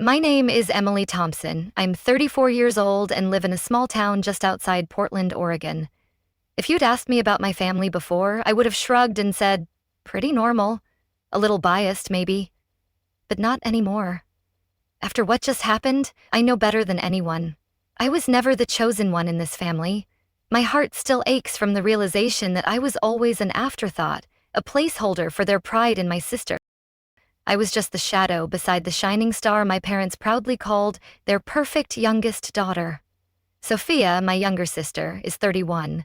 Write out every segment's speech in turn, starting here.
My name is Emily Thompson. I'm 34 years old and live in a small town just outside Portland, Oregon. If you'd asked me about my family before, I would have shrugged and said, pretty normal. A little biased, maybe. But not anymore. After what just happened, I know better than anyone. I was never the chosen one in this family. My heart still aches from the realization that I was always an afterthought, a placeholder for their pride in my sister. I was just the shadow beside the shining star my parents proudly called their perfect youngest daughter. Sophia, my younger sister, is 31.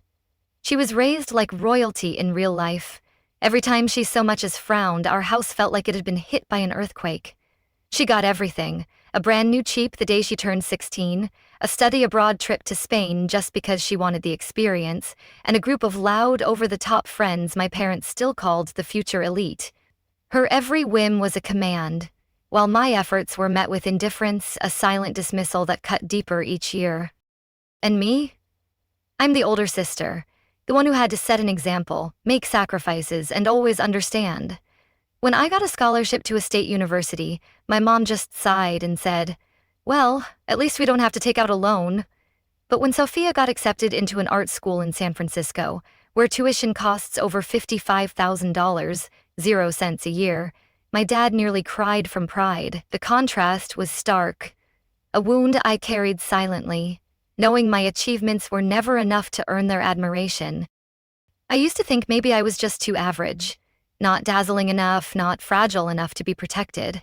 She was raised like royalty in real life. Every time she so much as frowned, our house felt like it had been hit by an earthquake. She got everything: a brand new Jeep the day she turned 16, a study abroad trip to Spain just because she wanted the experience, and a group of loud, over-the-top friends my parents still called the future elite. Her every whim was a command, while my efforts were met with indifference, a silent dismissal that cut deeper each year. And me? I'm the older sister, the one who had to set an example, make sacrifices, and always understand. When I got a scholarship to a state university, my mom just sighed and said, well, at least we don't have to take out a loan. But when Sophia got accepted into an art school in San Francisco, where tuition costs over $55,000, 0 cents a year, my dad nearly cried from pride. The contrast was stark. A wound I carried silently, knowing my achievements were never enough to earn their admiration. I used to think maybe I was just too average, not dazzling enough, not fragile enough to be protected.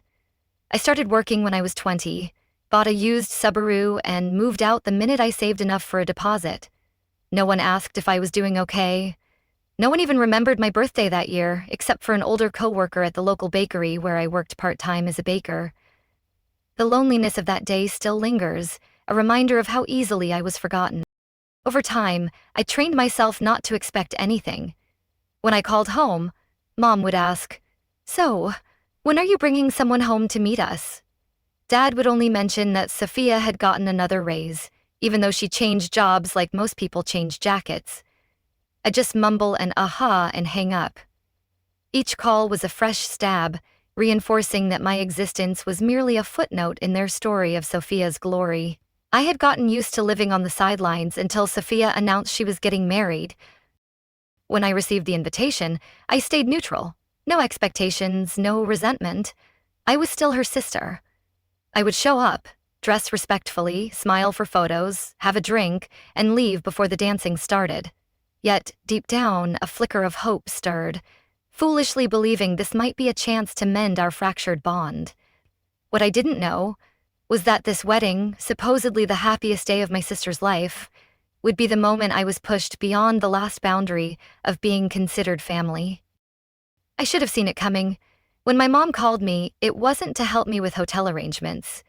I started working when I was 20, bought a used Subaru, and moved out the minute I saved enough for a deposit. No one asked if I was doing okay. No one even remembered my birthday that year, except for an older coworker at the local bakery where I worked part-time as a baker. The loneliness of that day still lingers, a reminder of how easily I was forgotten. Over time, I trained myself not to expect anything. When I called home, Mom would ask, "So, when are you bringing someone home to meet us?" Dad would only mention that Sophia had gotten another raise, even though she changed jobs like most people change jackets. I'd just mumble an aha and hang up. Each call was a fresh stab, reinforcing that my existence was merely a footnote in their story of Sophia's glory. I had gotten used to living on the sidelines until Sophia announced she was getting married. When I received the invitation, I stayed neutral. No expectations, no resentment. I was still her sister. I would show up, dress respectfully, smile for photos, have a drink, and leave before the dancing started. Yet, deep down, a flicker of hope stirred, foolishly believing this might be a chance to mend our fractured bond. What I didn't know was that this wedding, supposedly the happiest day of my sister's life, would be the moment I was pushed beyond the last boundary of being considered family. I should have seen it coming. When my mom called me, it wasn't to help me with hotel arrangements.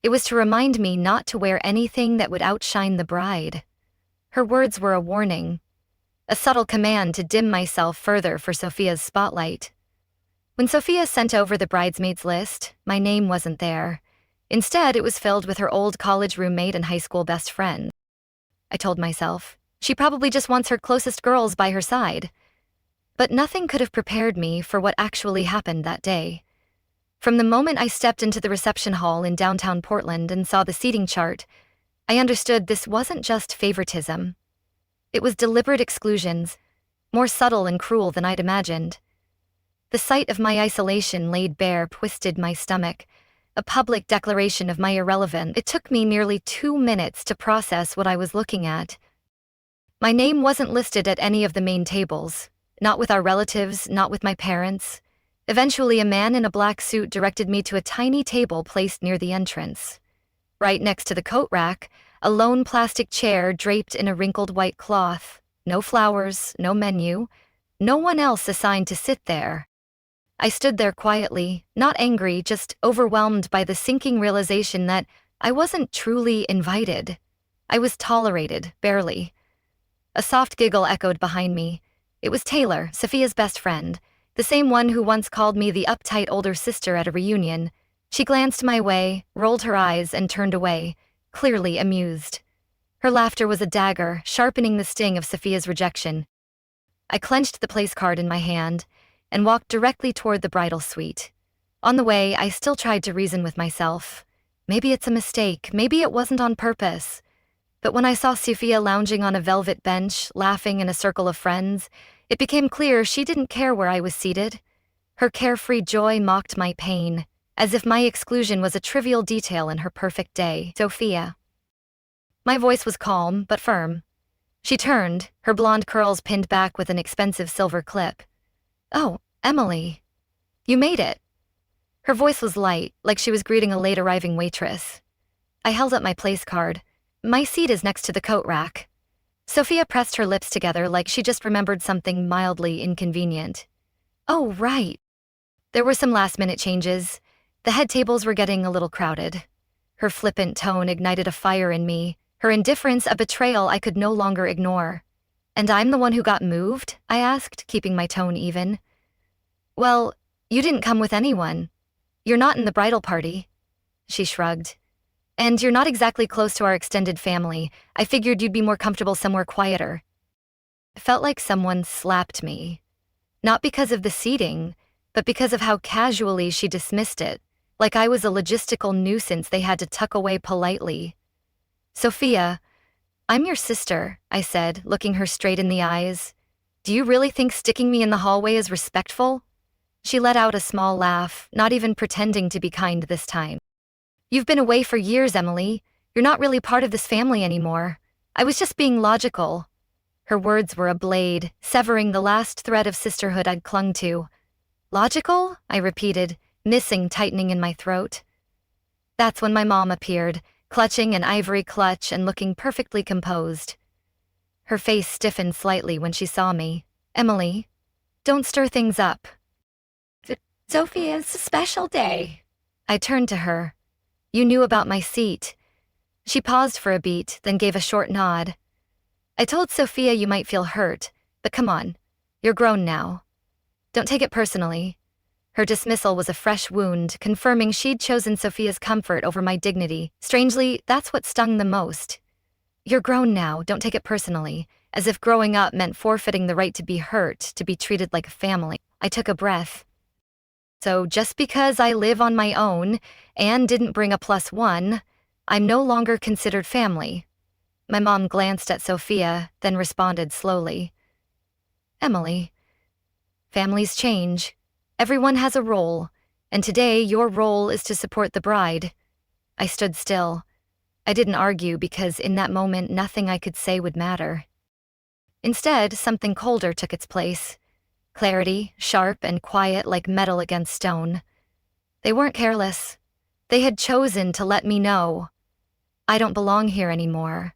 It was to remind me not to wear anything that would outshine the bride. Her words were a warning, a subtle command to dim myself further for Sophia's spotlight. When Sophia sent over the bridesmaids list, my name wasn't there. Instead, it was filled with her old college roommate and high school best friend. I told myself, she probably just wants her closest girls by her side. But nothing could have prepared me for what actually happened that day. From the moment I stepped into the reception hall in downtown Portland and saw the seating chart, I understood this wasn't just favoritism. It was deliberate exclusions, more subtle and cruel than I'd imagined. The sight of my isolation laid bare twisted my stomach, a public declaration of my irrelevance. It took me nearly 2 minutes to process what I was looking at. My name wasn't listed at any of the main tables, not with our relatives, not with my parents. Eventually, a man in a black suit directed me to a tiny table placed near the entrance. Right next to the coat rack, a lone plastic chair draped in a wrinkled white cloth. No flowers, no menu, no one else assigned to sit there. I stood there quietly, not angry, just overwhelmed by the sinking realization that I wasn't truly invited. I was tolerated, barely. A soft giggle echoed behind me. It was Taylor, Sophia's best friend, the same one who once called me the uptight older sister at a reunion. She glanced my way, rolled her eyes, and turned away, clearly amused. Her laughter was a dagger, sharpening the sting of Sophia's rejection. I clenched the place card in my hand and walked directly toward the bridal suite. On the way, I still tried to reason with myself. Maybe it's a mistake, maybe it wasn't on purpose. But when I saw Sophia lounging on a velvet bench, laughing in a circle of friends, it became clear she didn't care where I was seated. Her carefree joy mocked my pain, as if my exclusion was a trivial detail in her perfect day. Sophia. My voice was calm, but firm. She turned, her blonde curls pinned back with an expensive silver clip. "Oh, Emily. You made it." Her voice was light, like she was greeting a late-arriving waitress. I held up my place card. "My seat is next to the coat rack." Sophia pressed her lips together like she just remembered something mildly inconvenient. "Oh, right." There were some last-minute changes. The head tables were getting a little crowded. Her flippant tone ignited a fire in me, her indifference a betrayal I could no longer ignore. "And I'm the one who got moved?" I asked, keeping my tone even. "Well, you didn't come with anyone. You're not in the bridal party." She shrugged. "And you're not exactly close to our extended family. I figured you'd be more comfortable somewhere quieter." It felt like someone slapped me. Not because of the seating, but because of how casually she dismissed it, like I was a logistical nuisance they had to tuck away politely. "Sophia, I'm your sister," I said, looking her straight in the eyes. "Do you really think sticking me in the hallway is respectful?" She let out a small laugh, not even pretending to be kind this time. "You've been away for years, Emily. You're not really part of this family anymore. I was just being logical." Her words were a blade, severing the last thread of sisterhood I'd clung to. "Logical?" I repeated, missing tightening in my throat. That's when my mom appeared, clutching an ivory clutch and looking perfectly composed. Her face stiffened slightly when she saw me. "Emily, don't stir things up." "Sophia, it's a special day." I turned to her. "You knew about my seat." She paused for a beat, then gave a short nod. "I told Sophia you might feel hurt, but come on. You're grown now. Don't take it personally." Her dismissal was a fresh wound, confirming she'd chosen Sophia's comfort over my dignity. Strangely, that's what stung the most. "You're grown now, don't take it personally," as if growing up meant forfeiting the right to be hurt, to be treated like a family. I took a breath. "So just because I live on my own and didn't bring a +1, I'm no longer considered family." My mom glanced at Sophia, then responded slowly. "Emily, families change. Everyone has a role, and today your role is to support the bride." I stood still. I didn't argue because in that moment nothing I could say would matter. Instead, something colder took its place. Clarity, sharp and quiet like metal against stone. They weren't careless. They had chosen to let me know. I don't belong here anymore.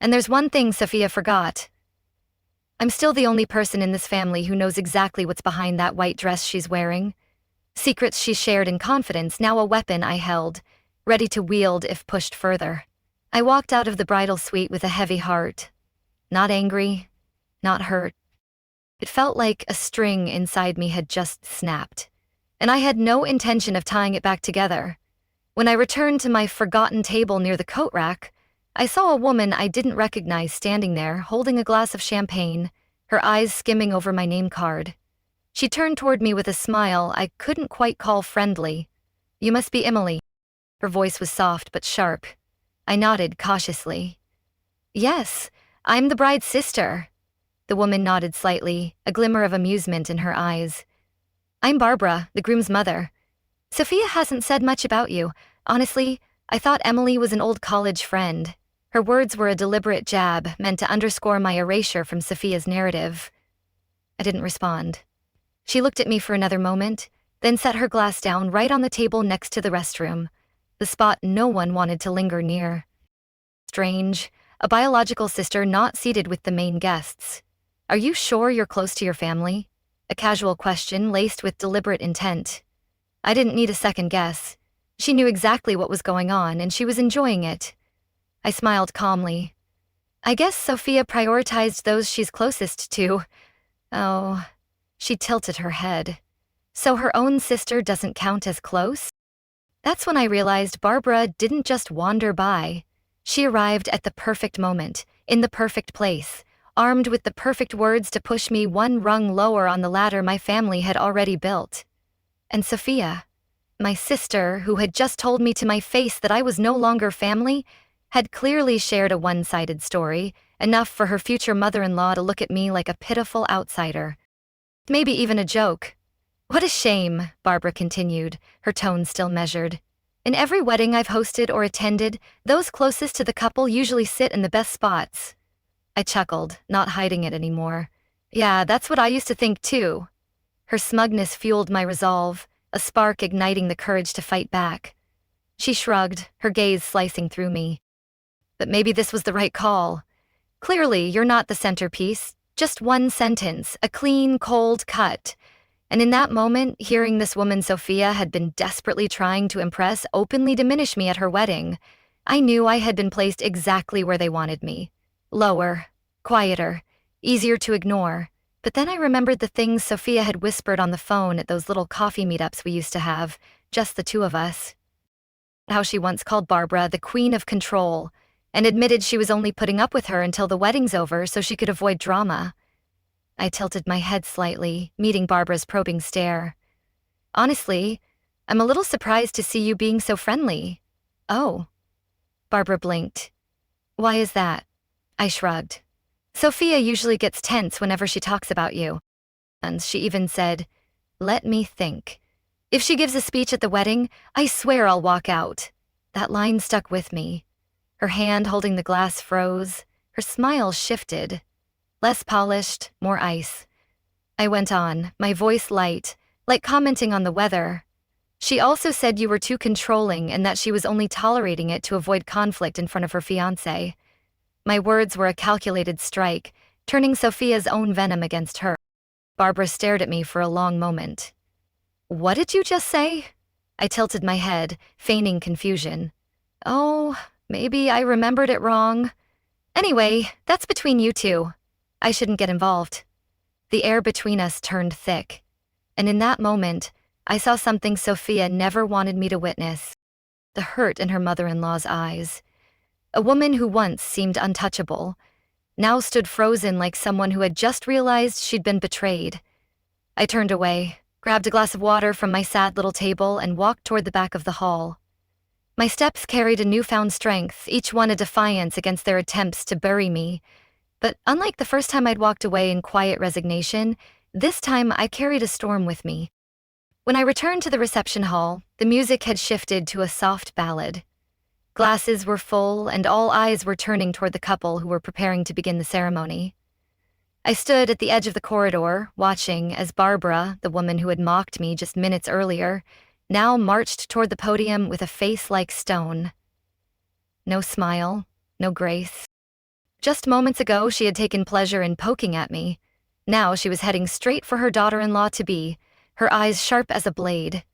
And there's one thing Sophia forgot. I'm still the only person in this family who knows exactly what's behind that white dress she's wearing. Secrets she shared in confidence, now a weapon I held, ready to wield if pushed further. I walked out of the bridal suite with a heavy heart. Not angry, not hurt. It felt like a string inside me had just snapped, and I had no intention of tying it back together. When I returned to my forgotten table near the coat rack, I saw a woman I didn't recognize standing there, holding a glass of champagne, her eyes skimming over my name card. She turned toward me with a smile I couldn't quite call friendly. "You must be Emily." Her voice was soft but sharp. I nodded cautiously. "Yes, I'm the bride's sister." The woman nodded slightly, a glimmer of amusement in her eyes. "I'm Barbara, the groom's mother. Sophia hasn't said much about you. Honestly, I thought Emily was an old college friend." Her words were a deliberate jab, meant to underscore my erasure from Sophia's narrative. I didn't respond. She looked at me for another moment, then set her glass down right on the table next to the restroom, the spot no one wanted to linger near. Strange, a biological sister not seated with the main guests. "Are you sure you're close to your family?" A casual question laced with deliberate intent. I didn't need a second guess. She knew exactly what was going on, and she was enjoying it. I smiled calmly. "I guess Sophia prioritized those she's closest to." Oh, she tilted her head. "So her own sister doesn't count as close?" That's when I realized Barbara didn't just wander by. She arrived at the perfect moment, in the perfect place, armed with the perfect words to push me one rung lower on the ladder my family had already built. And Sophia, My sister, who had just told me to my face that I was no longer family, had clearly shared a one-sided story, enough for her future mother-in-law to look at me like a pitiful outsider. Maybe even a joke. What a shame, Barbara continued, her tone still measured. In every wedding I've hosted or attended, those closest to the couple usually sit in the best spots. I chuckled, not hiding it anymore. Yeah, that's what I used to think too. Her smugness fueled my resolve, a spark igniting the courage to fight back. She shrugged, her gaze slicing through me. But maybe this was the right call. Clearly, you're not the centerpiece. Just one sentence, a clean, cold cut. And in that moment, hearing this woman Sophia had been desperately trying to impress openly diminish me at her wedding, I knew I had been placed exactly where they wanted me. Lower, quieter, easier to ignore. But then I remembered the things Sophia had whispered on the phone at those little coffee meetups we used to have, just the two of us. How she once called Barbara the queen of control, and admitted she was only putting up with her until the wedding's over so she could avoid drama. I tilted my head slightly, meeting Barbara's probing stare. Honestly, I'm a little surprised to see you being so friendly. Oh. Barbara blinked. Why is that? I shrugged. Sophia usually gets tense whenever she talks about you. And she even said, "Let me think. If she gives a speech at the wedding, I swear I'll walk out." That line stuck with me. Her hand holding the glass froze. Her smile shifted. Less polished, more ice. I went on, my voice light, like commenting on the weather. She also said you were too controlling and that she was only tolerating it to avoid conflict in front of her fiancé. My words were a calculated strike, turning Sophia's own venom against her. Barbara stared at me for a long moment. What did you just say? I tilted my head, feigning confusion. Oh, maybe I remembered it wrong. Anyway, that's between you two. I shouldn't get involved. The air between us turned thick, and in that moment, I saw something Sophia never wanted me to witness. The hurt in her mother-in-law's eyes. A woman who once seemed untouchable, now stood frozen like someone who had just realized she'd been betrayed. I turned away, grabbed a glass of water from my sad little table, and walked toward the back of the hall. My steps carried a newfound strength, each one a defiance against their attempts to bury me. But unlike the first time I'd walked away in quiet resignation, this time I carried a storm with me. When I returned to the reception hall, the music had shifted to a soft ballad. Glasses were full, and all eyes were turning toward the couple who were preparing to begin the ceremony. I stood at the edge of the corridor, watching as Barbara, the woman who had mocked me just minutes earlier, now marched toward the podium with a face like stone. No smile, no grace. Just moments ago, she had taken pleasure in poking at me. Now she was heading straight for her daughter-in-law-to-be, her eyes sharp as a blade.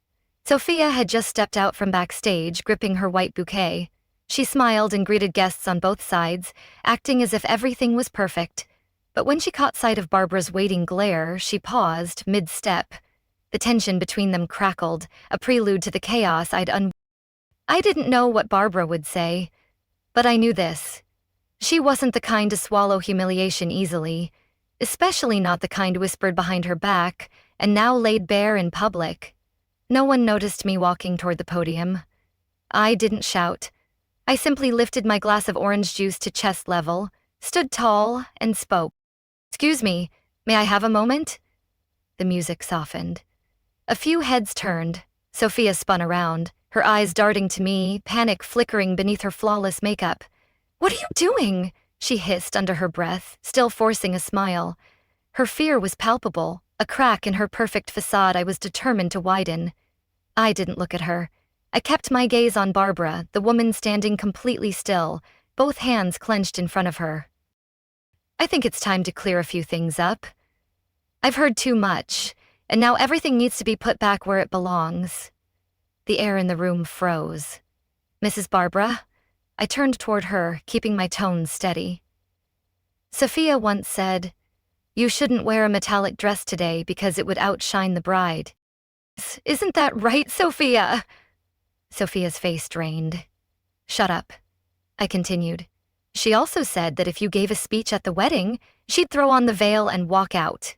Sophia had just stepped out from backstage, gripping her white bouquet. She smiled and greeted guests on both sides, acting as if everything was perfect. But when she caught sight of Barbara's waiting glare, she paused, mid-step. The tension between them crackled, a prelude to the chaos I didn't know what Barbara would say, but I knew this. She wasn't the kind to swallow humiliation easily, especially not the kind whispered behind her back and now laid bare in public. No one noticed me walking toward the podium. I didn't shout. I simply lifted my glass of orange juice to chest level, stood tall, and spoke. "Excuse me, may I have a moment?" The music softened. A few heads turned. Sophia spun around, her eyes darting to me, panic flickering beneath her flawless makeup. "What are you doing?" she hissed under her breath, still forcing a smile. Her fear was palpable, a crack in her perfect facade I was determined to widen. I didn't look at her. I kept my gaze on Barbara, the woman standing completely still, both hands clenched in front of her. "I think it's time to clear a few things up. I've heard too much, and now everything needs to be put back where it belongs." The air in the room froze. "Mrs. Barbara?" I turned toward her, keeping my tone steady. "Sophia once said, 'You shouldn't wear a metallic dress today because it would outshine the bride.' Isn't that right, Sophia?" Sophia's face drained. "Shut up," I continued. "She also said that if you gave a speech at the wedding, she'd throw on the veil and walk out."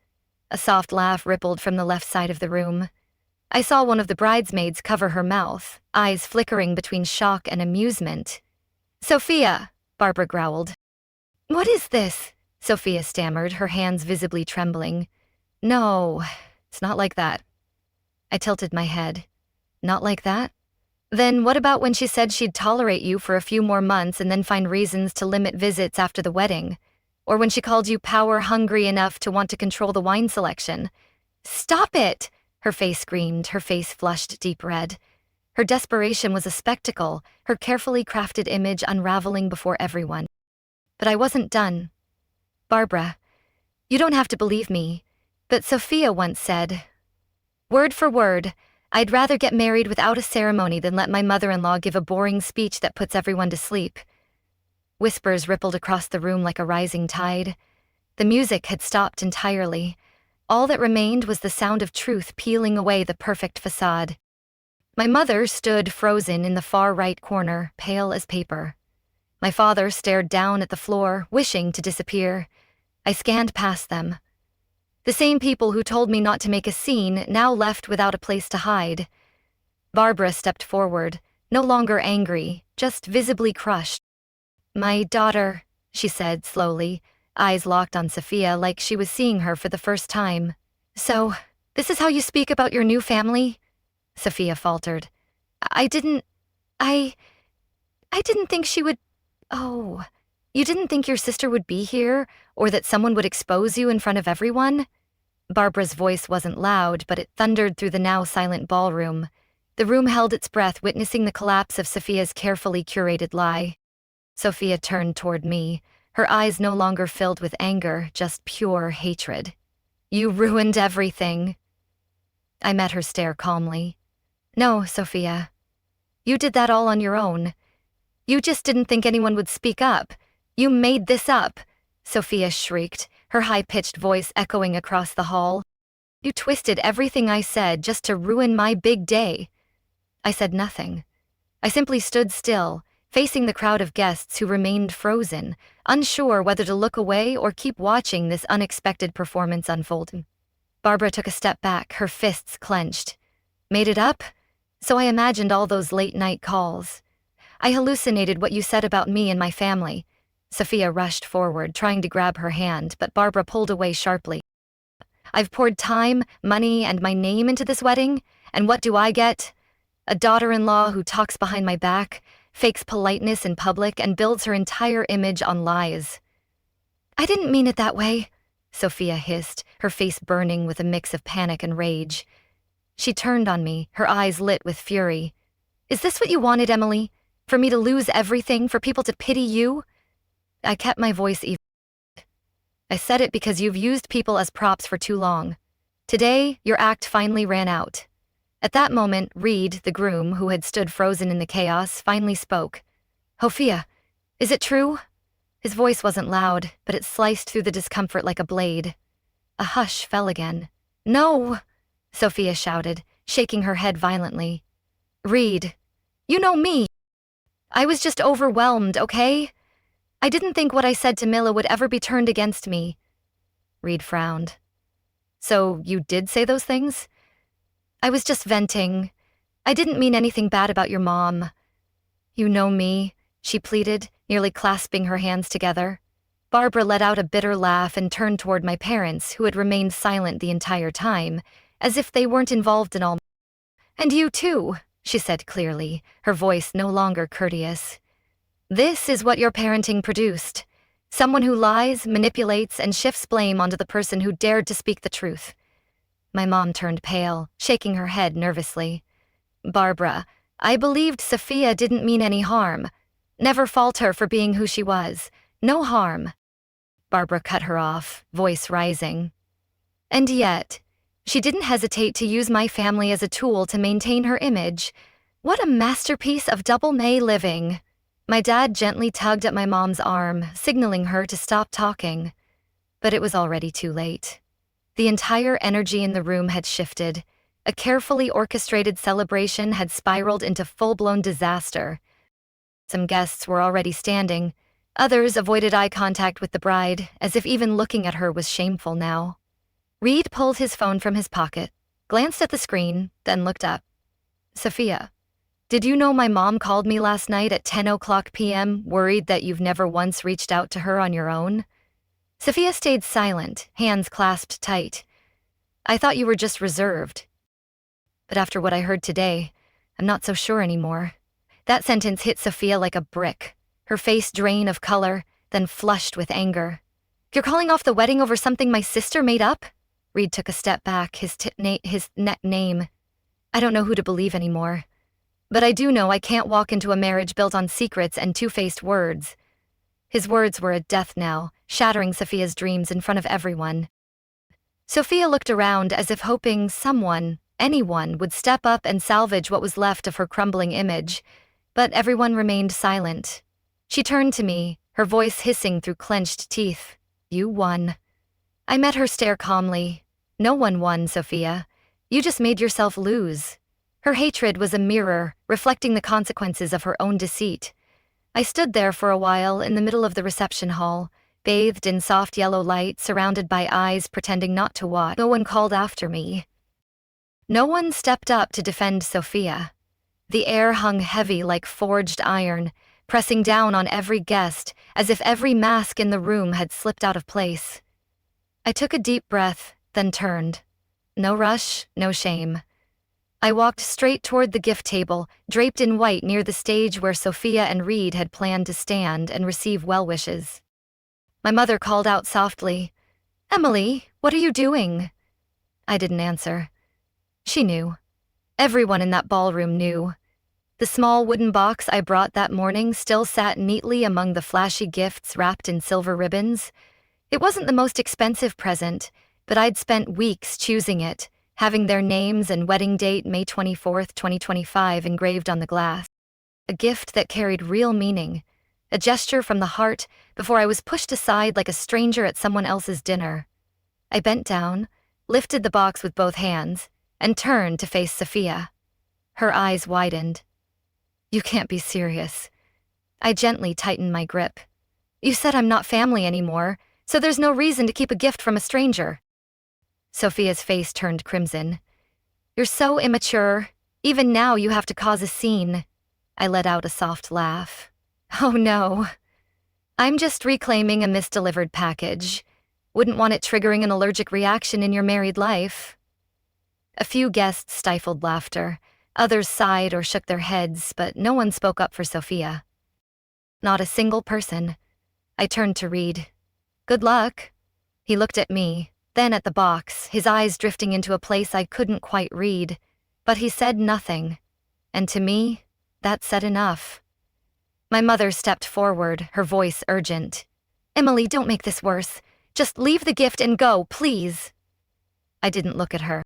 A soft laugh rippled from the left side of the room. I saw one of the bridesmaids cover her mouth, eyes flickering between shock and amusement. "Sophia," Barbara growled. "What is this?" Sophia stammered, her hands visibly trembling. "No, it's not like that." I tilted my head. "Not like that? Then what about when she said she'd tolerate you for a few more months and then find reasons to limit visits after the wedding? Or when she called you power-hungry enough to want to control the wine selection?" "Stop it!" her face screamed, her face flushed deep red. Her desperation was a spectacle, her carefully crafted image unraveling before everyone. But I wasn't done. "Barbara, you don't have to believe me, but Sophia once said, word for word, I'd rather get married without a ceremony than let my mother-in-law give a boring speech that puts everyone to sleep." Whispers rippled across the room like a rising tide. The music had stopped entirely. All that remained was the sound of truth peeling away the perfect facade. My mother stood frozen in the far right corner, pale as paper. My father stared down at the floor, wishing to disappear. I scanned past them. The same people who told me not to make a scene now left without a place to hide. Barbara stepped forward, no longer angry, just visibly crushed. "My daughter," she said slowly, eyes locked on Sophia like she was seeing her for the first time. "So, this is how you speak about your new family?" Sophia faltered. I didn't think she would. Oh, you didn't think your sister would be here, or that someone would expose you in front of everyone?" Barbara's voice wasn't loud, but it thundered through the now silent ballroom. The room held its breath, witnessing the collapse of Sophia's carefully curated lie. Sophia turned toward me, her eyes no longer filled with anger, just pure hatred. "You ruined everything." I met her stare calmly. "No, Sophia. You did that all on your own. You just didn't think anyone would speak up. You made this up," Sophia shrieked, her high-pitched voice echoing across the hall. "You twisted everything I said just to ruin my big day." I said nothing. I simply stood still, facing the crowd of guests who remained frozen, unsure whether to look away or keep watching this unexpected performance unfold. Barbara took a step back, her fists clenched. "Made it up? So I imagined all those late-night calls. I hallucinated what you said about me and my family." Sophia rushed forward, trying to grab her hand, but Barbara pulled away sharply. "I've poured time, money, and my name into this wedding, and what do I get? A daughter-in-law who talks behind my back, fakes politeness in public, and builds her entire image on lies." "I didn't mean it that way," Sophia hissed, her face burning with a mix of panic and rage. She turned on me, her eyes lit with fury. "Is this what you wanted, Emily? For me to lose everything, for people to pity you?" I kept my voice even. "I said it because you've used people as props for too long. Today, your act finally ran out." At that moment, Reed, the groom, who had stood frozen in the chaos, finally spoke. "Sophia, is it true?" His voice wasn't loud, but it sliced through the discomfort like a blade. A hush fell again. "No!" Sophia shouted, shaking her head violently. "Reed, you know me. I was just overwhelmed, okay? I didn't think what I said to Mila would ever be turned against me." Reed frowned. "So you did say those things?" "I was just venting. I didn't mean anything bad about your mom." "You know me," she pleaded, nearly clasping her hands together. Barbara let out a bitter laugh and turned toward my parents, who had remained silent the entire time, as if they weren't involved in all. "And you too," she said clearly, her voice no longer courteous. "This is what your parenting produced. Someone who lies, manipulates, and shifts blame onto the person who dared to speak the truth." My mom turned pale, shaking her head nervously. "Barbara, I believed Sophia didn't mean any harm. Never fault her for being who she was. No harm." Barbara cut her off, voice rising. "And yet, she didn't hesitate to use my family as a tool to maintain her image. What a masterpiece of double-May living." My dad gently tugged at my mom's arm, signaling her to stop talking. But it was already too late. The entire energy in the room had shifted. A carefully orchestrated celebration had spiraled into full-blown disaster. Some guests were already standing. Others avoided eye contact with the bride, as if even looking at her was shameful now. Reed pulled his phone from his pocket, glanced at the screen, then looked up. Sophia, did you know my mom called me last night at 10:00 p.m., worried that you've never once reached out to her on your own? Sophia stayed silent, hands clasped tight. I thought you were just reserved. But after what I heard today, I'm not so sure anymore. That sentence hit Sophia like a brick, her face drain of color, then flushed with anger. You're calling off the wedding over something my sister made up? Reed took a step back, his name. I don't know who to believe anymore. But I do know I can't walk into a marriage built on secrets and two-faced words. His words were a death knell, shattering Sophia's dreams in front of everyone. Sophia looked around as if hoping someone, anyone, would step up and salvage what was left of her crumbling image, but everyone remained silent. She turned to me, her voice hissing through clenched teeth. You won. I met her stare calmly. No one won, Sophia. You just made yourself lose. Her hatred was a mirror, reflecting the consequences of her own deceit. I stood there for a while in the middle of the reception hall, bathed in soft yellow light, surrounded by eyes pretending not to watch. No one called after me. No one stepped up to defend Sophia. The air hung heavy like forged iron, pressing down on every guest, as if every mask in the room had slipped out of place. I took a deep breath, then turned. No rush, no shame. I walked straight toward the gift table, draped in white near the stage where Sophia and Reed had planned to stand and receive well wishes. My mother called out softly, Emily, what are you doing? I didn't answer. She knew. Everyone in that ballroom knew. The small wooden box I brought that morning still sat neatly among the flashy gifts wrapped in silver ribbons. It wasn't the most expensive present, but I'd spent weeks choosing it, having their names and wedding date May 24th, 2025 engraved on the glass. A gift that carried real meaning, a gesture from the heart before I was pushed aside like a stranger at someone else's dinner. I bent down, lifted the box with both hands, and turned to face Sophia. Her eyes widened. You can't be serious. I gently tightened my grip. You said I'm not family anymore, so there's no reason to keep a gift from a stranger. Sophia's face turned crimson. You're so immature. Even now you have to cause a scene. I let out a soft laugh. Oh no. I'm just reclaiming a misdelivered package. Wouldn't want it triggering an allergic reaction in your married life. A few guests stifled laughter. Others sighed or shook their heads, but no one spoke up for Sophia. Not a single person. I turned to Reed. Good luck. He looked at me, then at the box, his eyes drifting into a place I couldn't quite read. But he said nothing. And to me, that said enough. My mother stepped forward, her voice urgent. Emily, don't make this worse. Just leave the gift and go, please. I didn't look at her.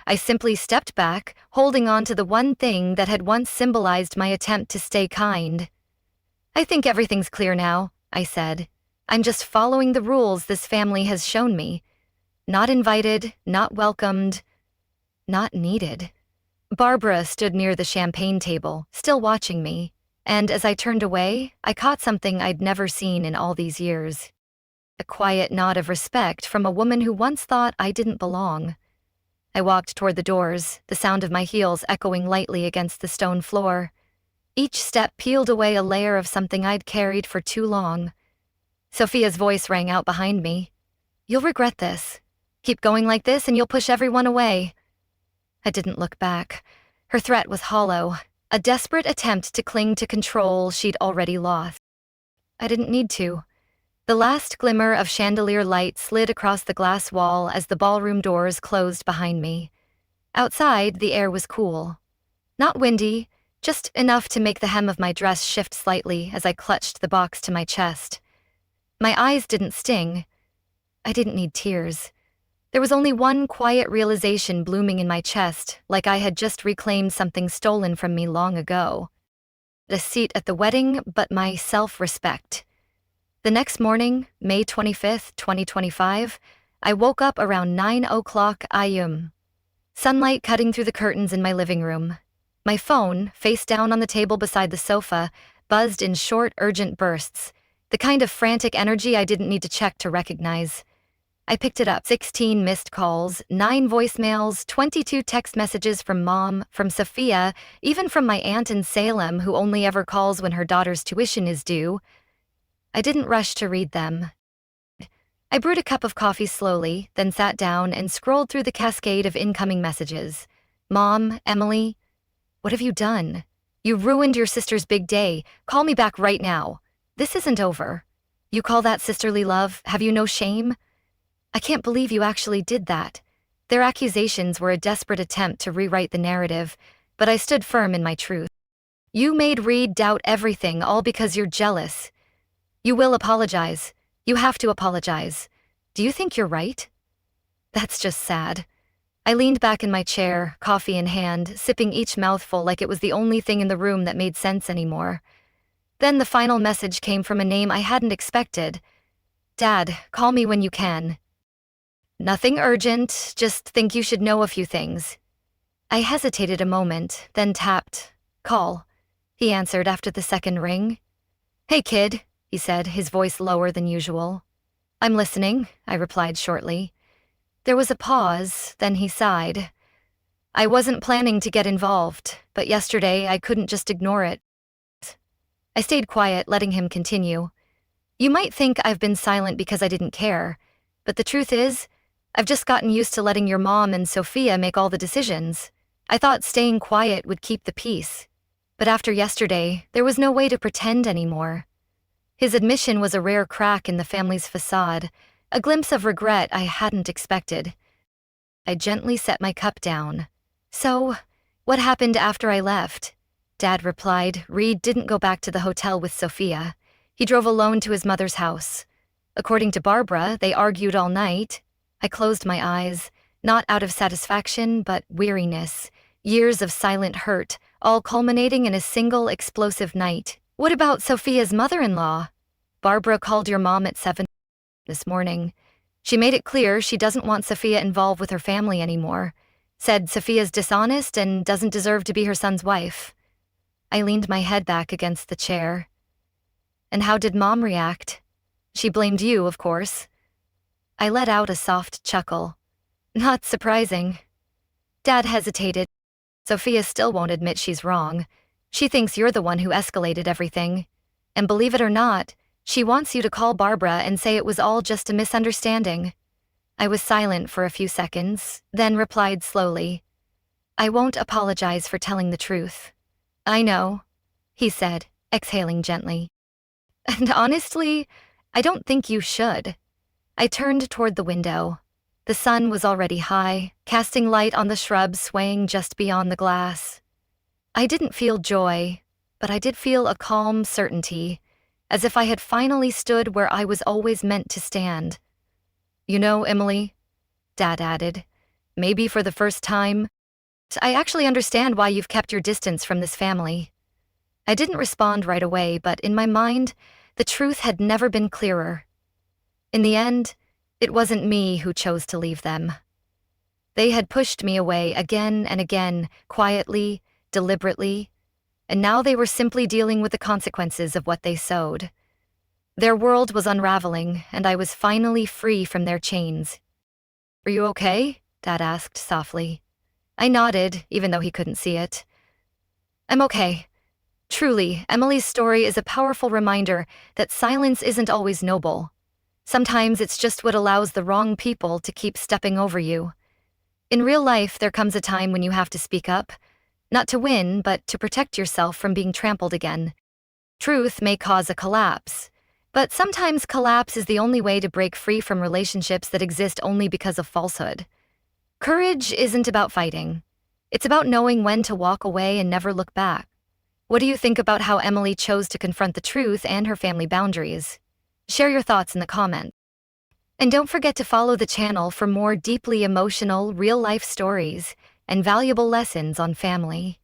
I simply stepped back, holding on to the one thing that had once symbolized my attempt to stay kind. I think everything's clear now, I said. I'm just following the rules this family has shown me. Not invited, not welcomed, not needed. Barbara stood near the champagne table, still watching me, and as I turned away, I caught something I'd never seen in all these years. A quiet nod of respect from a woman who once thought I didn't belong. I walked toward the doors, the sound of my heels echoing lightly against the stone floor. Each step peeled away a layer of something I'd carried for too long. Sophia's voice rang out behind me. You'll regret this. Keep going like this and you'll push everyone away. I didn't look back. Her threat was hollow, a desperate attempt to cling to control she'd already lost. I didn't need to. The last glimmer of chandelier light slid across the glass wall as the ballroom doors closed behind me. Outside, the air was cool. Not windy, just enough to make the hem of my dress shift slightly as I clutched the box to my chest. My eyes didn't sting. I didn't need tears. There was only one quiet realization blooming in my chest, like I had just reclaimed something stolen from me long ago. A seat at the wedding, but my self-respect. The next morning, May 25th, 2025, I woke up around 9:00 a.m. Sunlight cutting through the curtains in my living room. My phone, face down on the table beside the sofa, buzzed in short, urgent bursts, the kind of frantic energy I didn't need to check to recognize. I picked it up. 16 missed calls, 9 voicemails, 22 text messages from Mom, from Sophia, even from my aunt in Salem who only ever calls when her daughter's tuition is due. I didn't rush to read them. I brewed a cup of coffee slowly, then sat down and scrolled through the cascade of incoming messages. Mom, Emily, what have you done? You ruined your sister's big day. Call me back right now. This isn't over. You call that sisterly love? Have you no shame? I can't believe you actually did that. Their accusations were a desperate attempt to rewrite the narrative, but I stood firm in my truth. You made Reed doubt everything, all because you're jealous. You will apologize. You have to apologize. Do you think you're right? That's just sad. I leaned back in my chair, coffee in hand, sipping each mouthful like it was the only thing in the room that made sense anymore. Then the final message came from a name I hadn't expected. Dad, call me when you can. Nothing urgent, just think you should know a few things. I hesitated a moment, then tapped. Call. He answered after the second ring. Hey kid, he said, his voice lower than usual. I'm listening, I replied shortly. There was a pause, then he sighed. I wasn't planning to get involved, but yesterday I couldn't just ignore it. I stayed quiet, letting him continue. You might think I've been silent because I didn't care, but the truth is, I've just gotten used to letting your mom and Sophia make all the decisions. I thought staying quiet would keep the peace. But after yesterday, there was no way to pretend anymore. His admission was a rare crack in the family's facade, a glimpse of regret I hadn't expected. I gently set my cup down. So, what happened after I left? Dad replied. Reed didn't go back to the hotel with Sophia. He drove alone to his mother's house. According to Barbara, they argued all night. I closed my eyes, not out of satisfaction, but weariness. Years of silent hurt, all culminating in a single explosive night. What about Sophia's mother-in-law? Barbara called your mom at 7 this morning. She made it clear she doesn't want Sophia involved with her family anymore. Said Sophia's dishonest and doesn't deserve to be her son's wife. I leaned my head back against the chair. And how did Mom react? She blamed you, of course. I let out a soft chuckle. Not surprising. Dad hesitated. Sophia still won't admit she's wrong. She thinks you're the one who escalated everything. And believe it or not, she wants you to call Barbara and say it was all just a misunderstanding. I was silent for a few seconds, then replied slowly. I won't apologize for telling the truth. I know, he said, exhaling gently. And honestly, I don't think you should. I turned toward the window. The sun was already high, casting light on the shrubs swaying just beyond the glass. I didn't feel joy, but I did feel a calm certainty, as if I had finally stood where I was always meant to stand. You know, Emily, Dad added, maybe for the first time, I actually understand why you've kept your distance from this family. I didn't respond right away, but in my mind, the truth had never been clearer. In the end, it wasn't me who chose to leave them. They had pushed me away again and again, quietly, deliberately, and now they were simply dealing with the consequences of what they sowed. Their world was unraveling, and I was finally free from their chains. Are you okay? Dad asked softly. I nodded, even though he couldn't see it. I'm okay. Truly, Emily's story is a powerful reminder that silence isn't always noble. Sometimes it's just what allows the wrong people to keep stepping over you. In real life, there comes a time when you have to speak up, not to win, but to protect yourself from being trampled again. Truth may cause a collapse, but sometimes collapse is the only way to break free from relationships that exist only because of falsehood. Courage isn't about fighting. It's about knowing when to walk away and never look back. What do you think about how Emily chose to confront the truth and her family boundaries? Share your thoughts in the comments. And don't forget to follow the channel for more deeply emotional, real-life stories and valuable lessons on family.